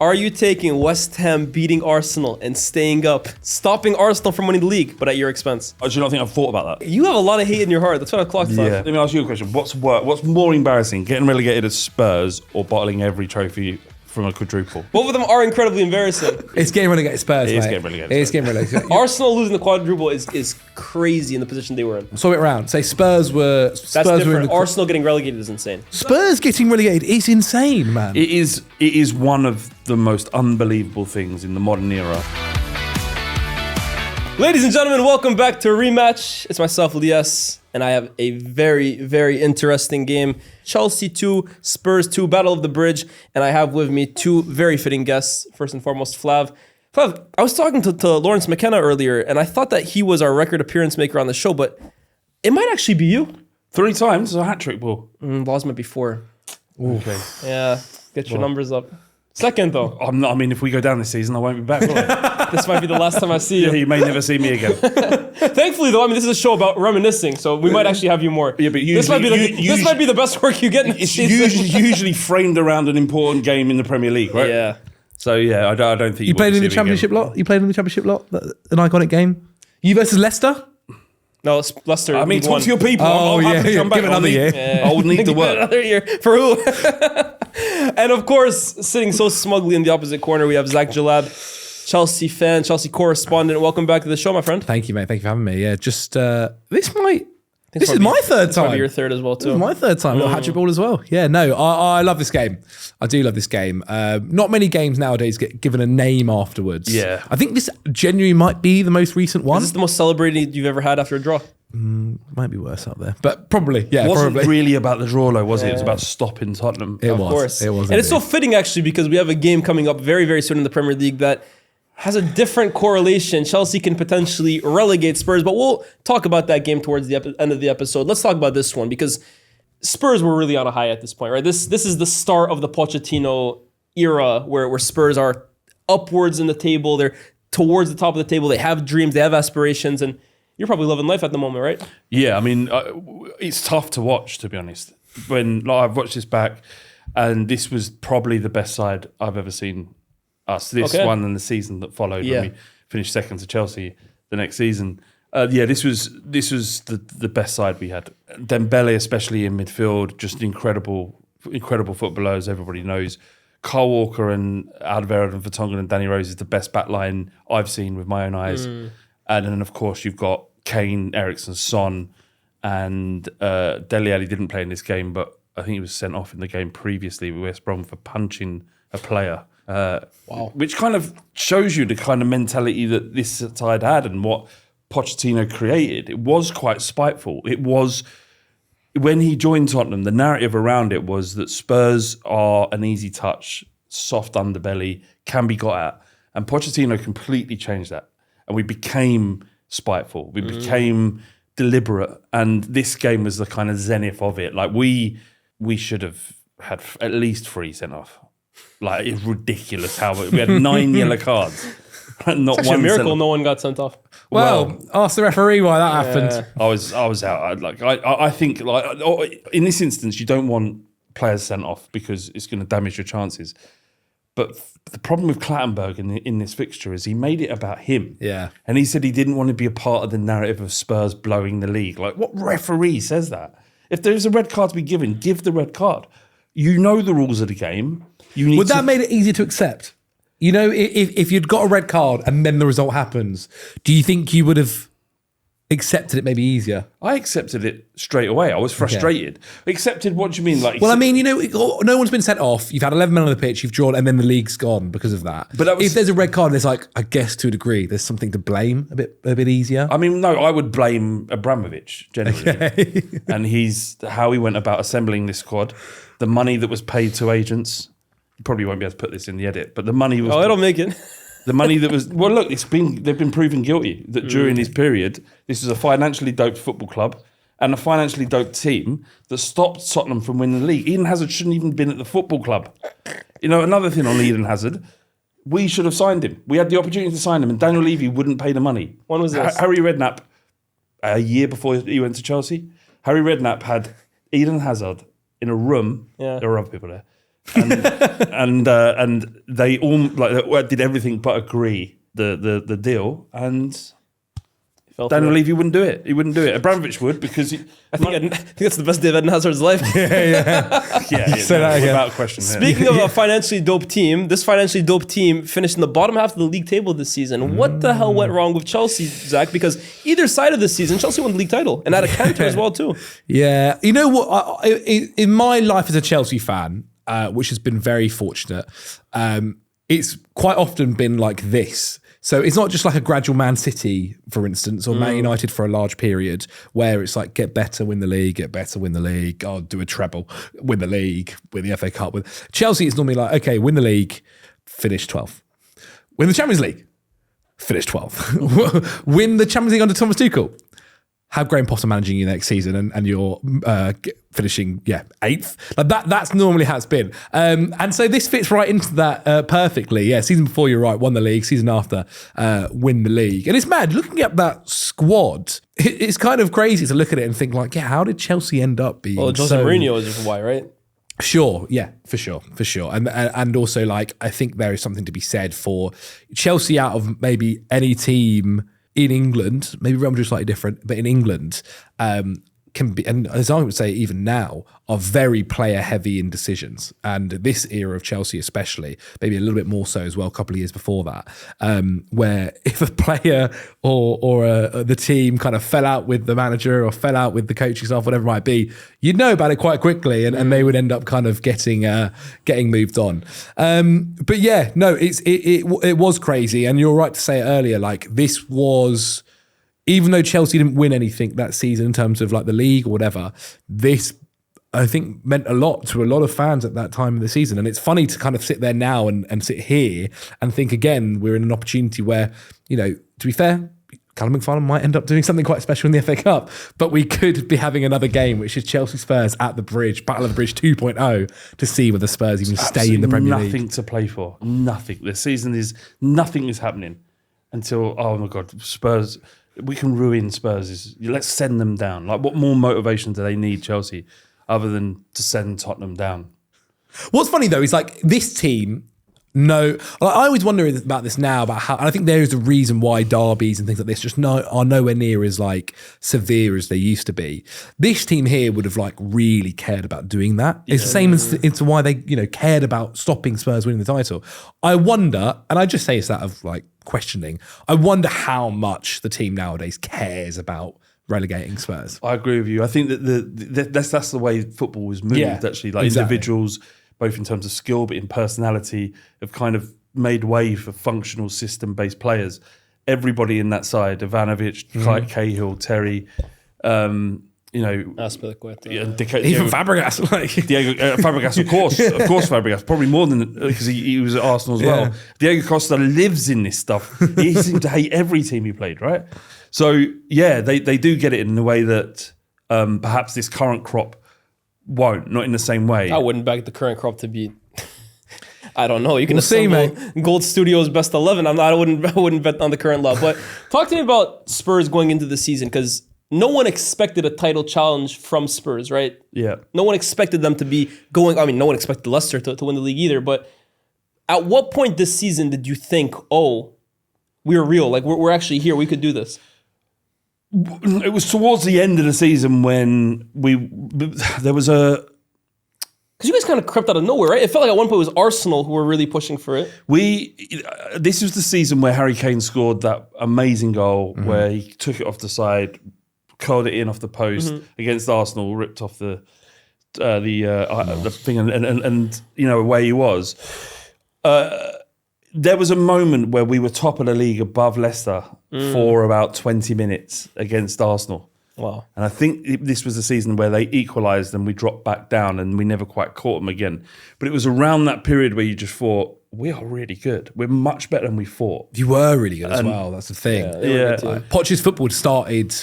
Are you taking West Ham beating Arsenal and staying up, stopping Arsenal from winning the league, but at your expense? I do not think I've thought about that. You have a lot of hate in your heart. That's what I've clocked. Yeah. Let me ask you a question. What's more embarrassing, getting relegated as Spurs or bottling every trophy from a quadruple? Both of them are incredibly embarrassing. It's getting relegated Spurs, It is mate. getting relegated It is getting relegated. Arsenal losing the quadruple is crazy in the position they were in. Swap it around. Say Spurs were That's were in different. the Arsenal getting relegated is insane. Spurs getting relegated is insane, man. It is one of the most unbelievable things in the modern era. Ladies and gentlemen, welcome back to Rematch. It's myself, Elias, and I have a very, very interesting game. Chelsea 2, Spurs 2, Battle of the Bridge, and I have with me two very fitting guests. First and foremost, Flav. Flav, I was talking to Lawrence McKenna earlier, and I thought that he was our record appearance maker on the show, but it might actually be you. 3 times, a hat-trick ball. Laws might be 4. Okay. Yeah, get your numbers up. Second, though. I mean, if we go down this season, I won't be back, will I? This might be the last time I see you. Yeah, you may never see me again. Thankfully, though, I mean, this is a show about reminiscing, so we might actually have you more. Yeah, but this might be the best work you get in the It's season. usually framed around an important game in the Premier League, right? Yeah. So, yeah, I don't think You played will in the see me Championship again. lot? You played in the Championship lot? An iconic game? You versus Leicester? No, it's Leicester. I mean, League talk One. to your people. Oh, I'll yeah, happily yeah. come back. Give it another year. I'll need the work. Another year. For who? And of course, sitting so smugly in the opposite corner, we have Zac Jalab, Chelsea fan, Chelsea correspondent. Welcome back to the show, my friend. Thank you, mate. Thank you for having me. Yeah, just this is my third It's probably time. your third as well, This is too. my third time. Little hat-trick ball as well. Yeah, no, I love this game. I do love this game. Not many games nowadays get given a name afterwards. Yeah. I think this genuinely might be the most recent one. Is this the most celebrated you've ever had after a draw? Might be worse out there, but probably, yeah, It wasn't probably. really about the draw, though, was it? It was about stopping Tottenham. It Of was. course. It was. And it's so indeed. fitting, actually, because we have a game coming up very, very soon in the Premier League that has a different correlation. Chelsea can potentially relegate Spurs, but we'll talk about that game towards the end of the episode. Let's talk about this one, because Spurs were really on a high at this point, right? This is the start of the Pochettino era where Spurs are upwards in the table. They're towards the top of the table. They have dreams. They have aspirations. And you're probably loving life at the moment, right? Yeah, I mean, it's tough to watch, to be honest. When I've watched this back, and this was probably the best side I've ever seen us. This one and the season that followed when we finished second to Chelsea the next season. This was the best side we had. Dembele, especially in midfield, just incredible footballers. Everybody knows. Kyle Walker and Alderweireld and Vertonghen and Danny Rose is the best back line I've seen with my own eyes. And then, of course, you've got Kane, Eriksen, Son, and Dele Alli didn't play in this game, but I think he was sent off in the game previously with West Brom for punching a player. Wow. Which kind of shows you the kind of mentality that this side had and what Pochettino created. It was quite spiteful. It was, when he joined Tottenham, the narrative around it was that Spurs are an easy touch, soft underbelly, can be got at. And Pochettino completely changed that. And we became spiteful. We became deliberate. And this game was the kind of zenith of it. Like, we should have had at least 3 sent off. Like, it's ridiculous how we had 9 yellow cards. Not It's actually one a miracle sent off. no one got sent off. Well, ask the referee why that happened. I was out. I think, like, in this instance, you don't want players sent off because it's going to damage your chances. But the problem with Clattenburg in this fixture is he made it about him. Yeah. And he said he didn't want to be a part of the narrative of Spurs blowing the league. Like, what referee says that? If there's a red card to be given, give the red card. You know the rules of the game. Would that made it easier to accept? You know, if you'd got a red card and then the result happens, do you think you would have accepted it maybe easier? I accepted it straight away. I was frustrated. Accepted, what do you mean? Like, Well, I mean, you know, no one's been sent off. You've had 11 men on the pitch, you've drawn, and then the league's gone because of that. But that was- if there's a red card, there's like, I guess to a degree, there's something to blame a bit easier. I mean, no, I would blame Abramovich generally. And how he went about assembling this squad, the money that was paid to agents. You probably won't be able to put this in the edit, but the money was. Oh, it'll make it. The money that was, well, look, they've been proven guilty that during this period, this was a financially doped football club and a financially doped team that stopped Tottenham from winning the league. Eden Hazard shouldn't even been at the football club. You know, another thing on Eden Hazard, we should have signed him. We had the opportunity to sign him, and Daniel Levy wouldn't pay the money. When was this? Harry Redknapp, a year before he went to Chelsea, Harry Redknapp had Eden Hazard in a room, there were other people there, and they all did everything but agree the deal, and Daniel Levy wouldn't do it. He wouldn't do it. Abramovich would, because I think that's the best day of Eden Hazard's life. Without question. Speaking of a financially dope team, this financially dope team finished in the bottom half of the league table this season. What the hell went wrong with Chelsea, Zach? Because either side of this season, Chelsea won the league title and had a canter as well too. Yeah, you know what? In my life as a Chelsea fan, which has been very fortunate, it's quite often been like this. So it's not just like a gradual Man City, for instance, or Man United for a large period, where it's like get better, win the league, get better, win the league, do a treble, win the league, win the FA Cup. With Chelsea, it's normally like, okay, win the league, finish 12th. Win the Champions League, finish 12th. Win the Champions League under Thomas Tuchel. Have Graham Potter managing you next season and you're finishing 8th. Like that's normally how it's been. And so this fits right into that perfectly. Yeah, season before, you're right, won the league. Season after, win the league. And it's mad, looking at that squad, it's kind of crazy to look at it and think like, how did Chelsea end up being Jose Mourinho is why, right? Sure, yeah, for sure. And also, like, I think there is something to be said for Chelsea out of maybe any team in England, maybe Real Madrid slightly different, but in England, can be, and as I would say even now, are very player heavy in decisions. And this era of Chelsea especially, maybe a little bit more so as well, a couple of years before that, where if a player or the team kind of fell out with the manager or fell out with the coaching staff, whatever it might be, you'd know about it quite quickly, and they would end up kind of getting moved on. But yeah, no, it was crazy. And you're right to say it earlier, like this was, even though Chelsea didn't win anything that season in terms of like the league or whatever, this, I think, meant a lot to a lot of fans at that time of the season. And it's funny to kind of sit there now and sit here and think, again, we're in an opportunity where, you know, to be fair, Callum McFarlane might end up doing something quite special in the FA Cup, but we could be having another game, which is Chelsea Spurs at the Bridge, Battle of the Bridge 2.0, to see whether Spurs even stay in the Premier League. Nothing to play for. Nothing. The season is, nothing is happening until, oh my God, Spurs... We can ruin Spurs. Let's send them down. Like, what more motivation do they need, Chelsea, other than to send Tottenham down? What's funny though is like this team. No, I always wonder about this now, about how, and I think there is a reason why derbies and things like this just are nowhere near as like severe as they used to be. This team here would have like really cared about doing that. It's the same as into why they, you know, cared about stopping Spurs winning the title. I wonder, and I just say it's out of like questioning, I wonder how much the team nowadays cares about relegating Spurs. I agree with you. I think that that's the way football was moved, actually. Like individuals, both in terms of skill, but in personality, have kind of made way for functional system-based players. Everybody in that side, Ivanovic, Cahill, Terry, you know, Aspilicueta, even Fabregas, Diego Fabregas, of course, Fabregas, probably more than because he was at Arsenal as well. Diego Costa lives in this stuff. He seemed to hate every team he played, right? So yeah, they do get it in a way that perhaps this current crop won't, not in the same way. I wouldn't back the current crop to be. I don't know. You can assemble Gold Studios best 11. I wouldn't bet on the current lot. But talk to me about Spurs going into the season, because no one expected a title challenge from Spurs, right? Yeah. No one expected them to be going. I mean, no one expected Leicester to win the league either. But at what point this season did you think, oh, we're real? Like, we're actually here. We could do this? It was towards the end of the season when there was a... Because you guys kind of crept out of nowhere, right? It felt like at one point it was Arsenal who were really pushing for it. This was the season where Harry Kane scored that amazing goal where he took it off the side, curled it in off the post against Arsenal, ripped off the thing, and you know, where he was. There was a moment where we were top of the league above Leicester for about 20 minutes against Arsenal. Wow. And I think this was the season where they equalised and we dropped back down and we never quite caught them again. But it was around that period where you just thought, we are really good. We're much better than we thought. You were really good as well. That's the thing. Yeah. Poch's football started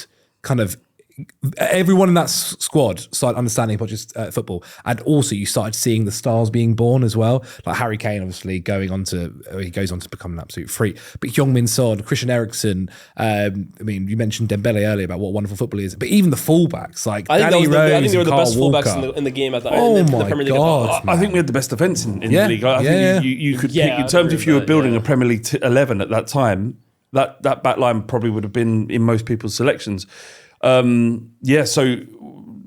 kind of everyone in that squad started understanding football, and also you started seeing the stars being born as well. Like Harry Kane, obviously he goes on to become an absolute freak. But Heung-min Son, Christian Eriksen. I mean, you mentioned Dembele earlier about what wonderful football is, but even the fullbacks like Danny Rose, I think they were the best Walker. fullbacks in the game at the my Premier League. God, I think we had the best defence in the league. I think you could pick, in terms if you were building a Premier League 11 at that time, that back line probably would have been in most people's selections. So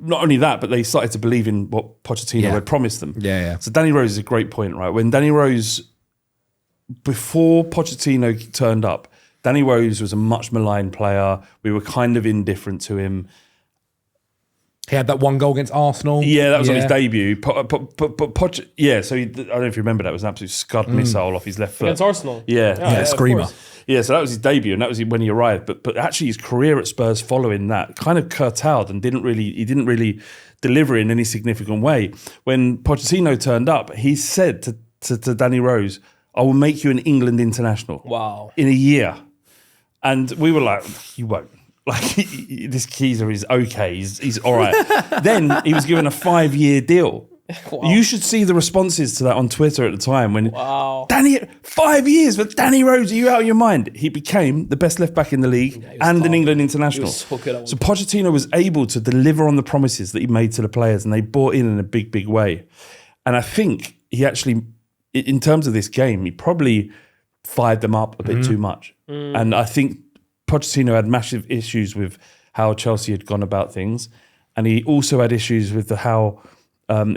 not only that, but they started to believe in what Pochettino had promised them. So Danny Rose is a great point, right? When Danny Rose, before Pochettino turned up, Danny Rose was a much maligned player. We were kind of indifferent to him. He had that one goal against Arsenal. Yeah, that was on his debut. So I don't know if you remember that. It was an absolute scud missile off his left foot. Against Arsenal? Yeah, screamer. Yeah, so that was his debut, and that was when he arrived. But actually, his career at Spurs following that kind of curtailed, and didn't really deliver in any significant way. When Pochettino turned up, he said to Danny Rose, "I will make you an England international." Wow! In a year, and we were like, "You won't." Like, this geezer is okay. He's all right. Then he was given a 5-year deal. Wow. You should see the responses to that on Twitter at the time when Danny, 5 years for Danny Rose, are you out of your mind? He became the best left back in the league and an England international. So Pochettino was able to deliver on the promises that he made to the players, and they bought in a big, big way. And I think he actually, in terms of this game, he probably fired them up a bit too much. And I think Pochettino had massive issues with how Chelsea had gone about things, and he also had issues with how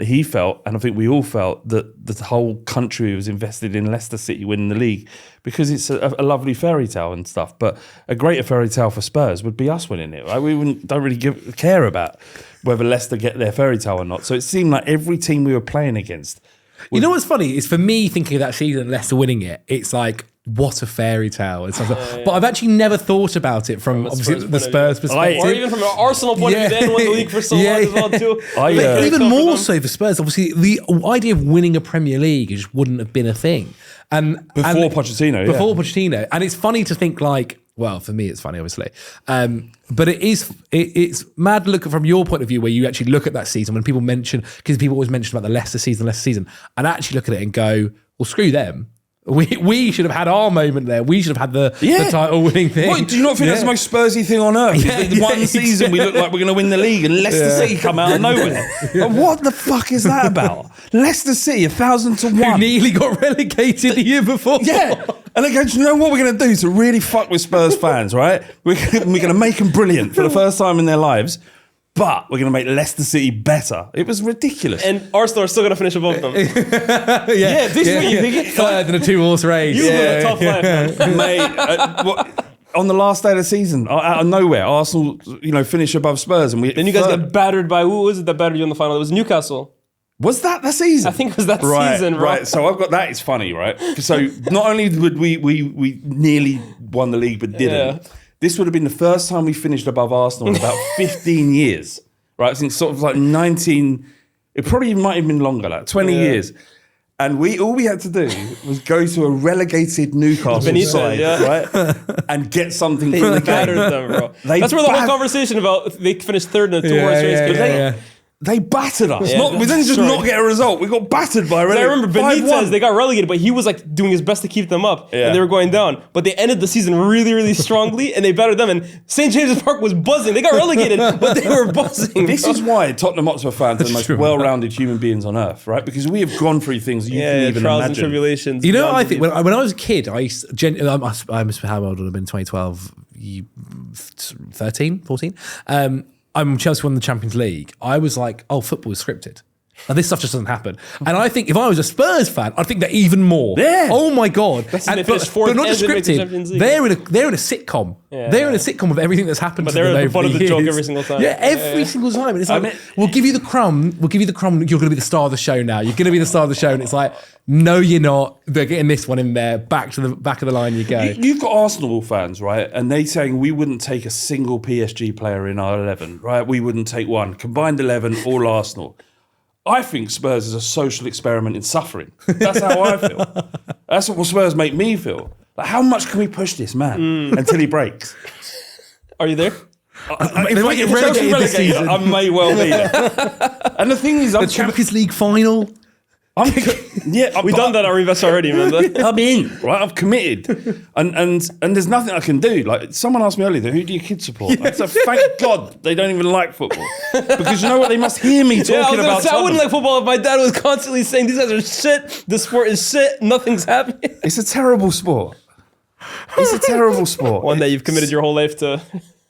he felt, and I think we all felt, that the whole country was invested in Leicester City winning the league because it's a lovely fairy tale and stuff. But a greater fairy tale for Spurs would be us winning it. Right? We don't really care about whether Leicester get their fairy tale or not. So it seemed like every team we were playing against. You know what's funny is, for me, thinking of that season, Leicester winning it, it's like, what a fairy tale. But I've actually never thought about it from obviously the Spurs perspective. Or even from an Arsenal point of view, they hadn't won the league for so long as well too. Even more so for Spurs, obviously, the idea of winning a Premier League just wouldn't have been a thing. Before Pochettino. And it's funny to think like, well, for me, it's funny, obviously. But it's mad to look from your point of view, where you actually look at that season when people mention, because people always mention about the Leicester season, and actually look at it and go, well, screw them. We should have had our moment there. We should have had the title winning thing. What, do you not think that's the most Spursy thing on earth? One season we look like we're going to win the league, and Leicester City come out of nowhere. But what the fuck is that about? Leicester City, 1,000 to 1. Who nearly got relegated the year before. Yeah. And they go, do you know what we're going to do to really fuck with Spurs fans, right? We're going to make them brilliant for the first time in their lives, but we're going to make Leicester City better. It was ridiculous. And Arsenal are still going to finish above them. This week you think it? Third in a 2-horse race. You were a tough line, mate. On the last day of the season, out of nowhere, Arsenal, finish above Spurs, and then you guys got battered by, who was it that battered you in the final? It was Newcastle. Was that the season? I think it was that season, bro. Right, so I've got that. It's funny, right? So not only would we nearly won the league, but didn't. Yeah. This would have been the first time we finished above Arsenal in about 15 years, right? Since sort of like 19, it probably might have been longer, like 20 years. And all we had to do was go to a relegated Newcastle side, right? And get something from the game. Battered them, bro. That's where the whole conversation about they finished third in a 2-horse race. They battered us. We didn't just not get a result. We got battered by I remember Benitez, they got relegated, but he was like doing his best to keep them up. And they were going down. But they ended the season really, really strongly, and they battered them. And St. James's Park was buzzing. They got relegated, but they were buzzing. This is why Tottenham Hotspur fans are the most well-rounded human beings on earth, right? Because we have gone through things you can even trials imagine. And tribulations. You know, I think when I was a kid, I used I must how old would have been 2012, 13, 14. Chelsea won the Champions League. I was like, oh, football is scripted. Now, this stuff just doesn't happen. And I think if I was a Spurs fan, I'd think that even more. Yeah. Oh my God. But not just scripted. They're in a sitcom. They're in a sitcom of everything that's happened to them. But they're at the butt of the joke years. every single time. Yeah, every single time. And it's like, we'll give you the crumb. You're going to be the star of the show now. You're going to be the star of the show. And it's like, no, you're not. They're getting this one in there. Back to the back of the line you go. You've got Arsenal fans, right? And they saying we wouldn't take a single PSG player in our 11, right? We wouldn't take one. Combined 11, all Arsenal. I think Spurs is a social experiment in suffering. That's how I feel. That's what Spurs make me feel. Like, how much can we push this man until he breaks? Are you there? They might get relegated this season. I may well be there. And the thing is, The Champions League final. We've done that at Reinvest already, man. I'm in, right? I've committed, and there's nothing I can do. Like someone asked me earlier, who do your kids support? I said, thank God they don't even like football, because you know what? They must hear me talking about. I wouldn't like football if my dad was constantly saying these guys are shit. The sport is shit. Nothing's happening. It's a terrible sport. It's a terrible sport. One that you've committed your whole life to.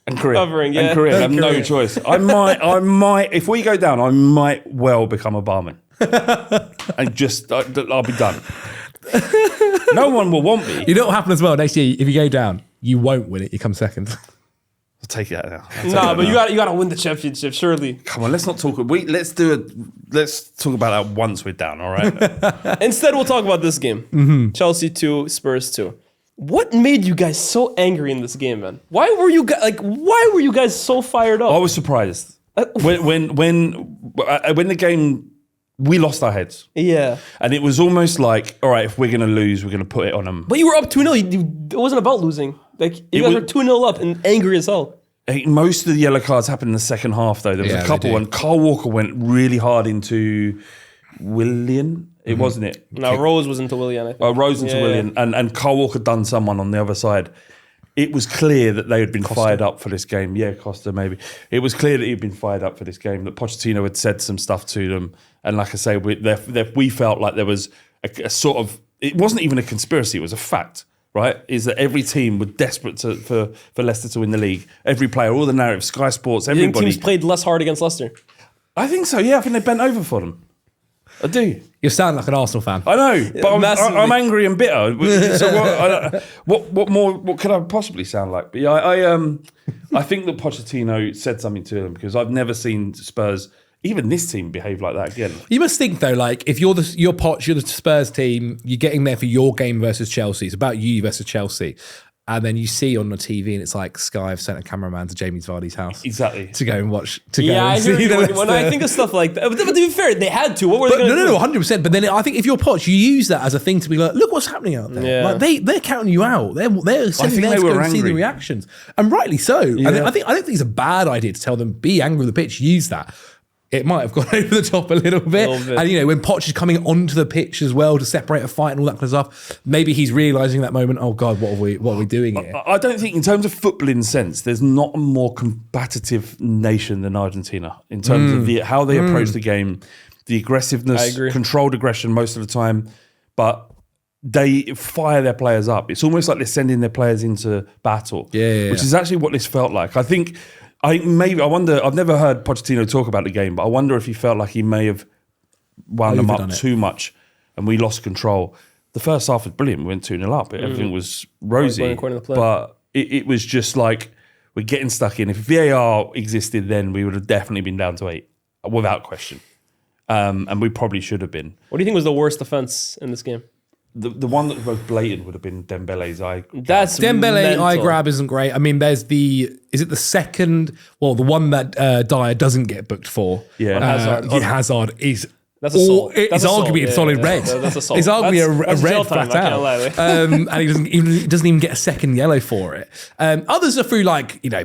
And career. Covering, yeah. And career. I have no choice. I might, if we go down, I might well become a barman. And just, I'll be done. No one will want me. You know what happens as well next year? If you go down, you won't win it. You come second. I'll take it now. You got to win the championship, surely. Come on, let's not talk. Let's talk about that once we're down, all right? Instead, we'll talk about this game. Chelsea 2, Spurs 2. What made you guys so angry in this game, man? Why were you guys so fired up? I was surprised when the game, we lost our heads. Yeah, and it was almost like, all right, if we're gonna lose, we're gonna put it on them. But you were up 2-0. It wasn't about losing. Like you guys were 2-0 up and angry as hell. Most of the yellow cards happened in the second half, though. There was a couple, and Kyle Walker went really hard into Willian. It wasn't it. No, Rose was into Willian. I think. Rose into Willian, and Kyle Walker done someone on the other side. It was clear that they had been fired up for this game. Yeah, Costa maybe. It was clear that he'd been fired up for this game. That Pochettino had said some stuff to them, and like I say, we felt like there was a sort of. It wasn't even a conspiracy. It was a fact, right? Is that every team were desperate for Leicester to win the league. Every player, all the narratives, Sky Sports, everybody. You think teams played less hard against Leicester? I think so. Yeah, I think they bent over for them. I do. You sound like an Arsenal fan. I know, but I'm angry and bitter. So what more? What could I possibly sound like? But yeah, I think that Pochettino said something to them, because I've never seen Spurs, even this team, behave like that again. You must think though, like if you're the Spurs team, you're getting there for your game versus Chelsea. It's about you versus Chelsea. And then you see on the TV, and it's like Sky have sent a cameraman to Jamie Vardy's house. Exactly. To go and watch. I hear you. When I think of stuff like that. But to be fair, they had to. What were they going to do? No, 100%. But then I think if you're Poch, you use that as a thing to be like, look what's happening out there. Yeah. Like they're counting you out. They're sending there to go and see the reactions. And rightly so. Yeah. I don't think it's a bad idea to tell them, be angry with the pitch, use that. It might have gone over the top a little bit. And, when Poch is coming onto the pitch as well to separate a fight and all that kind of stuff, maybe he's realising that moment, oh, God, what are we doing here? I don't think, in terms of footballing sense, there's not a more combative nation than Argentina in terms of how they approach the game, the aggressiveness, controlled aggression most of the time, but they fire their players up. It's almost like they're sending their players into battle, which is actually what this felt like. I wonder, I've never heard Pochettino talk about the game, but I wonder if he felt like he may have wound them up too much and we lost control. The first half was brilliant. We went 2-0 up. Everything was rosy. But it was just like, we're getting stuck in. If VAR existed then, we would have definitely been down to 8, without question. And we probably should have been. What do you think was the worst offence in this game? The one that was most blatant would have been Dembele's eye. That's Dembele mental. eye grab isn't great. I mean, there's the one that Dyer doesn't get booked for. Yeah, Hazard is. That's assault. It's arguably a solid red. That's assault. It's arguably a red flat out. And he doesn't even get a second yellow for it. Others are through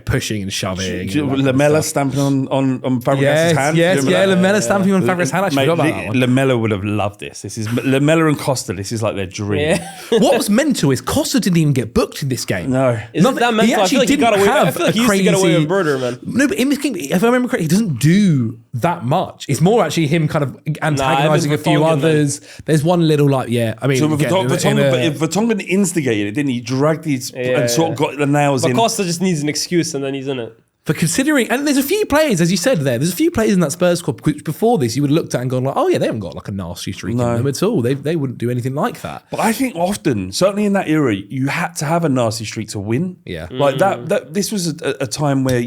pushing and shoving. Lamella stamping on Fabregas' hand. Lamella stamping on Fabregas' hand. I actually forgot about that one. Lamella would have loved this. This is Lamella and Costa. This is like their dream. Yeah. What was mental is Costa didn't even get booked in this game. No, isn't that mental? I feel like he got away. I feel like he used to get away with murder, man. No, but in this game, if I remember correctly, he doesn't do that much. It's more actually him kind of antagonising a few others. There's one little so Vertonghen instigated it, didn't he? Dragged his and sort of got the nails in. But Costa just needs an excuse and then he's in it. For considering, and there's a few players, as you said there's a few players in that Spurs squad which before this you would have looked at and gone like, oh yeah, they haven't got like a nasty streak in them at all. They wouldn't do anything like that. But I think often, certainly in that era, you had to have a nasty streak to win. Yeah. Like that this was a time where,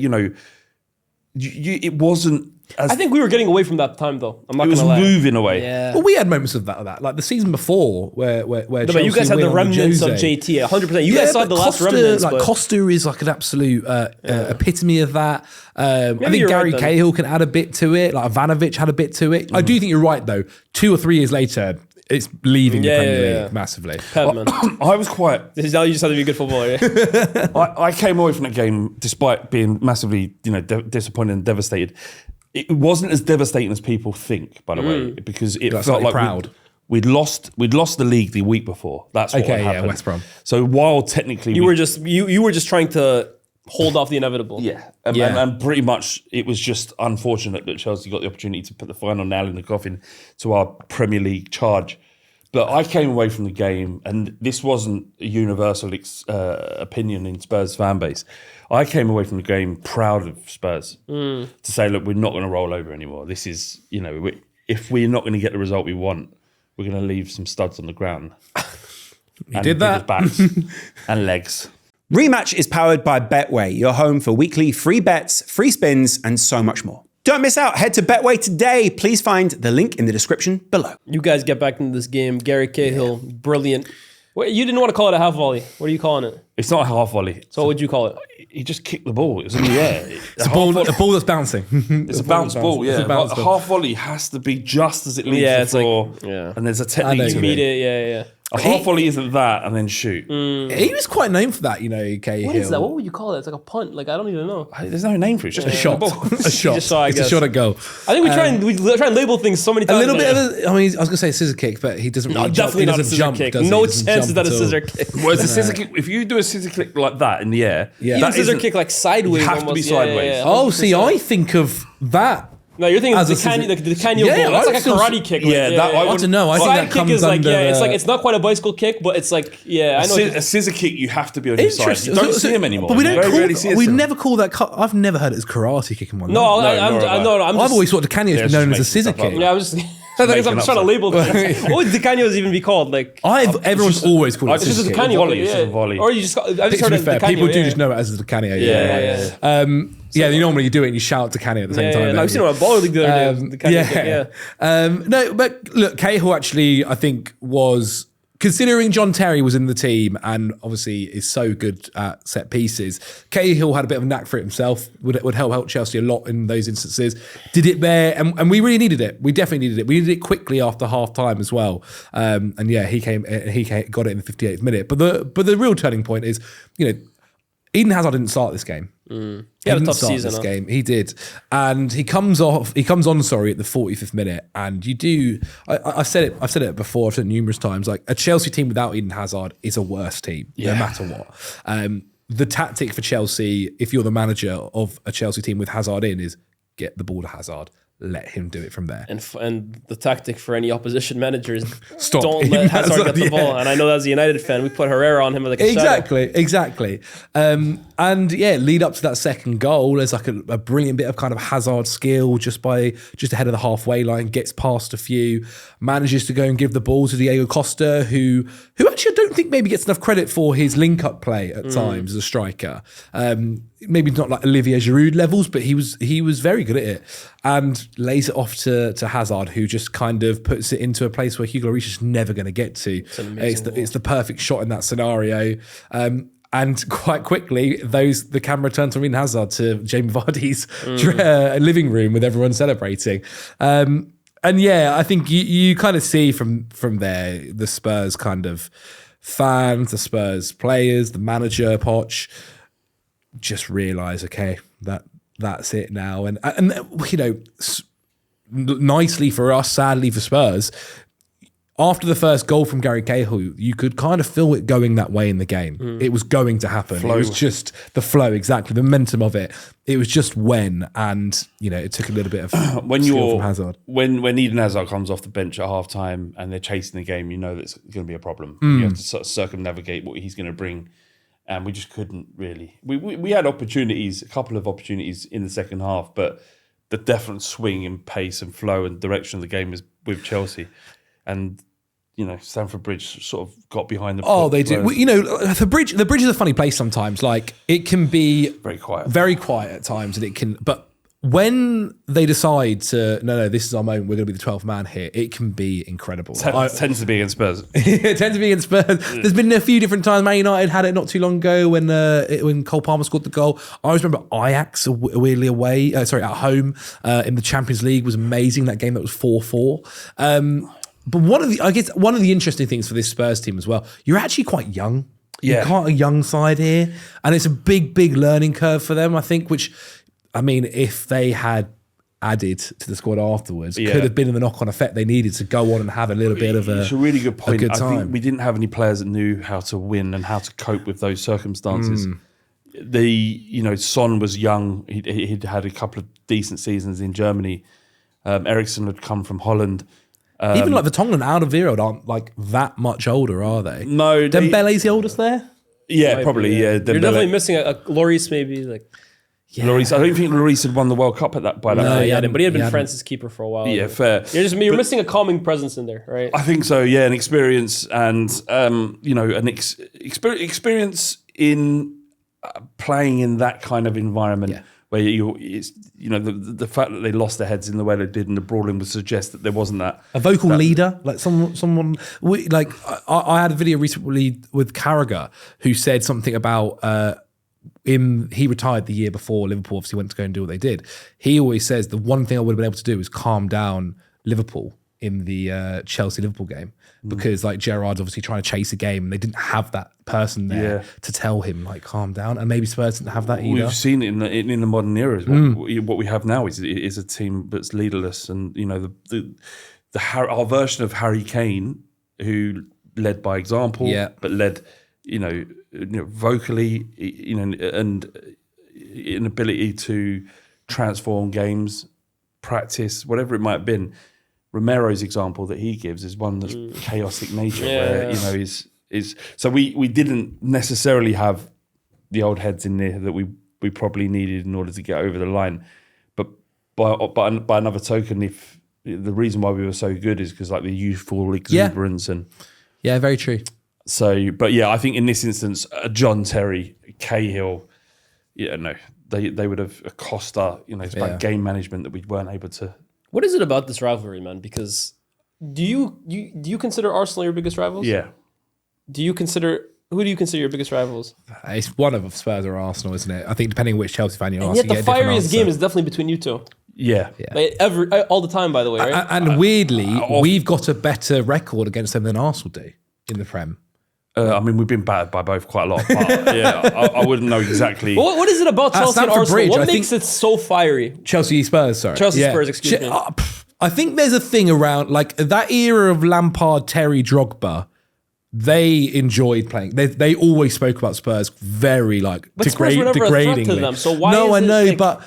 it wasn't. I think we were getting away from that time, though. I'm not going to lie. It was moving away. Yeah. Well, we had moments of that. Like the season before, where Chelsea you guys had the remnants of JT, 100%. You guys saw the last remnants. Like Costa is like an absolute epitome of that. I think Gary Cahill can add a bit to it. Like Ivanovic had a bit to it. I do think you're right, though. 2 or 3 years later, it's leaving the Premier League massively. Pep, man. I was quite. This is how you just have to be a good footballer. Yeah? I came away from the game despite being massively, disappointed and devastated. It wasn't as devastating as people think, by the way, because it felt like proud. We'd lost the league the week before. That's what had happened. West Brom. So while technically you were just trying to hold off the inevitable. Yeah. And pretty much it was just unfortunate that Chelsea got the opportunity to put the final nail in the coffin to our Premier League charge. But I came away from the game, and this wasn't a universal opinion in Spurs fan base. I came away from the game proud of Spurs to say, look, we're not going to roll over anymore. This is, if we're not going to get the result we want, we're going to leave some studs on the ground. You did that. Backs and legs. Rematch is powered by Betway, your home for weekly free bets, free spins, and so much more. Don't miss out. Head to Betway today. Please find the link in the description below. You guys get back into this game. Gary Cahill, brilliant. Wait, you didn't want to call it a half volley. What are you calling it? It's not a half volley. So what would you call it? He just kicked the ball. It was in the air. It's a ball that's bouncing. It's a bounce ball, yeah. Bounce But a ball. half volley has to be just as it leaves the floor. And there's a technique to Meet it. it, yeah. A half volley isn't that and then shoot. He was quite known for that, Cahill. What is that? What would you call it? It's like a punt. Like, I don't even know. There's no name for it. It's just A shot. A shot. Just saw, I It's guess. a shot at goal. I think we try and label things so many A times. little bit of a, I mean, I was going to say a scissor kick, but he doesn't really jump. Definitely He not a doesn't scissor jump, kick. does he? No He doesn't chances jump that a at all. scissor kick. Whereas a scissor kick, if you do a scissor kick like that in the air, Yeah. Even scissor isn't- kick like sideways. You have to almost. be sideways. Yeah, Oh, see, 100%. I think of that. No, you're thinking As of a scissor- the Canyon Yeah, ball. That's I like a still- karate kick. Yeah, that- I I don't know. I think Side that kick comes is like, under it's the- like, it's not quite a bicycle kick, but it's like, yeah, I know. A scissor kick, you have to be on your side. Interesting. You don't see him anymore. But we You don't very rarely see call. We've him. never called that. I've never heard it as karate kicking one. No, No, I'm nor have I. just, I've always thought the Canyon has Yeah, been known as a just scissor making stuff kick. up. yeah, I was just. I'm Making just trying to up label things. What would the Canyos even be called? Like, Everyone's always called it It's a it's scissor just a kick. Canyon volley, yeah. it's just a volley. Or you just. I just To heard be it as fair, the Canyon. people do just know it as the Canyon. Yeah, you normally do it and you shout to Canyon at the same time. Yeah, don't I've seen you? it on Baller League the other day. The Canyon kick, yeah. No, but look, Cahill actually, I think, was, considering John Terry was in the team and obviously is so good at set pieces, Cahill had a bit of a knack for it himself, would help Chelsea a lot in those instances. Did it there, and we really needed it. We definitely needed it. We needed it quickly after half time as well. And yeah, he got it in the 58th minute. But the real turning point is, Eden Hazard didn't start this game. He had a tough season. This game. He did, and he comes on. At the 45th minute, and you do. I've said it before. I've said it numerous times. Like, a Chelsea team without Eden Hazard is a worse team, no matter what. The tactic for Chelsea, if you're the manager of a Chelsea team with Hazard in, is get the ball to Hazard. Let him do it from there. And the tactic for any opposition managers, Stop. don't let Hazard get the ball. And I know as a United fan, we put Herrera on him like a shadow. Exactly. And yeah, lead up to that second goal, there's like a brilliant bit of kind of Hazard skill just ahead of the halfway line, gets past a few, manages to go and give the ball to Diego Costa, who actually I don't think maybe gets enough credit for his link-up play at times as a striker. Maybe not like Olivier Giroud levels, but he was very good at it, and lays it off to Hazard, who just kind of puts it into a place where Hugo Lloris is never going to get to. It's the perfect shot in that scenario. And quite quickly, the camera turned from Eden Hazard to Jamie Vardy's living room with everyone celebrating. And yeah, I think you kind of see from there the Spurs kind of fans, the Spurs players, the manager, Poch, just realise, okay, that's it now. And nicely for us, sadly for Spurs, after the first goal from Gary Cahill, you could kind of feel it going that way in the game. It was going to happen. Flow. It was just the flow, exactly, the momentum of it. It was just when, and it took a little bit of skill from Hazard. When Eden Hazard comes off the bench at half time and they're chasing the game, you know that's going to be a problem. You have to sort of circumnavigate what he's going to bring. And we just couldn't really. We had opportunities, a couple of opportunities in the second half, but the definite swing in pace and flow and direction of the game is with Chelsea. And, Stamford Bridge sort of got behind the... Oh, they do. The bridge is a funny place sometimes. Like, it can be... Very quiet at times, and it can... But when they decide to, no, this is our moment, we're going to be the 12th man here, it can be incredible. Tends to be against Spurs. It tends to be against Spurs. There's been a few different times. Man United had it not too long ago when Cole Palmer scored the goal. I always remember Ajax weirdly at home in the Champions League was amazing. That game that was 4-4. But one of the interesting things for this Spurs team as well, you're actually quite young. Yeah. You're quite a young side here, and it's a big learning curve for them, I think, which, I mean, if they had added to the squad afterwards, could have been the knock-on effect they needed to go on and have a little bit of It's a really good point. good I time. think we didn't have any players that knew how to win and how to cope with those circumstances. Son was young. He'd had a couple of decent seasons in Germany. Eriksen had come from Holland. Even like Vertonghen and Alderweireld aren't like that much older, are they? No. Dembele's the oldest there? Yeah, probably, yeah. You're definitely missing a Lloris maybe. Lloris, I don't think Lloris had won the World Cup by that No, point. he hadn't, but he had been France's keeper for a while. Yeah, fair. You're missing a calming presence in there, right? I think so, yeah, an experience and, an experience in playing in that kind of environment where the fact that they lost their heads in the way they did and the brawling would suggest that there wasn't that. A vocal leader, like someone. I had a video recently with Carragher who said something about he retired the year before Liverpool obviously went to go and do what they did. He always says the one thing I would have been able to do is calm down Liverpool in the Chelsea-Liverpool game because like Gerrard's obviously trying to chase a game and they didn't have that person there to tell him like calm down, and maybe Spurs didn't have that either. We've seen it in the modern era. What we have now is a team that's leaderless, and our version of Harry Kane, who led by example, but led vocally, and inability to transform games, practice, whatever it might have been. Romero's example that he gives is one that's chaotic nature, where is so we didn't necessarily have the old heads in there that we probably needed in order to get over the line, but by another token, if the reason why we were so good is because like the youthful exuberance and very true. So, but I think in this instance, John Terry, Cahill, they would have Acosta. It's about game management that we weren't able to. What is it about this rivalry, man? Because do you consider Arsenal your biggest rivals? Yeah. Who do you consider your biggest rivals? It's one of Spurs or Arsenal, isn't it? I think depending which Chelsea fan you are. And yet the fieriest game is definitely between you two. Yeah. All the time, by the way, right? And weirdly, we've got a better record against them than Arsenal do in the Prem. We've been battered by both quite a lot, but I wouldn't know exactly. What is it about Chelsea and Arsenal? What makes it so fiery? Chelsea Spurs, sorry. Spurs, excuse me. I think there's a thing around, like, that era of Lampard, Terry, Drogba, they enjoyed playing. They always spoke about Spurs very, like, but Spurs were never a threat to them, so why No, I know, but...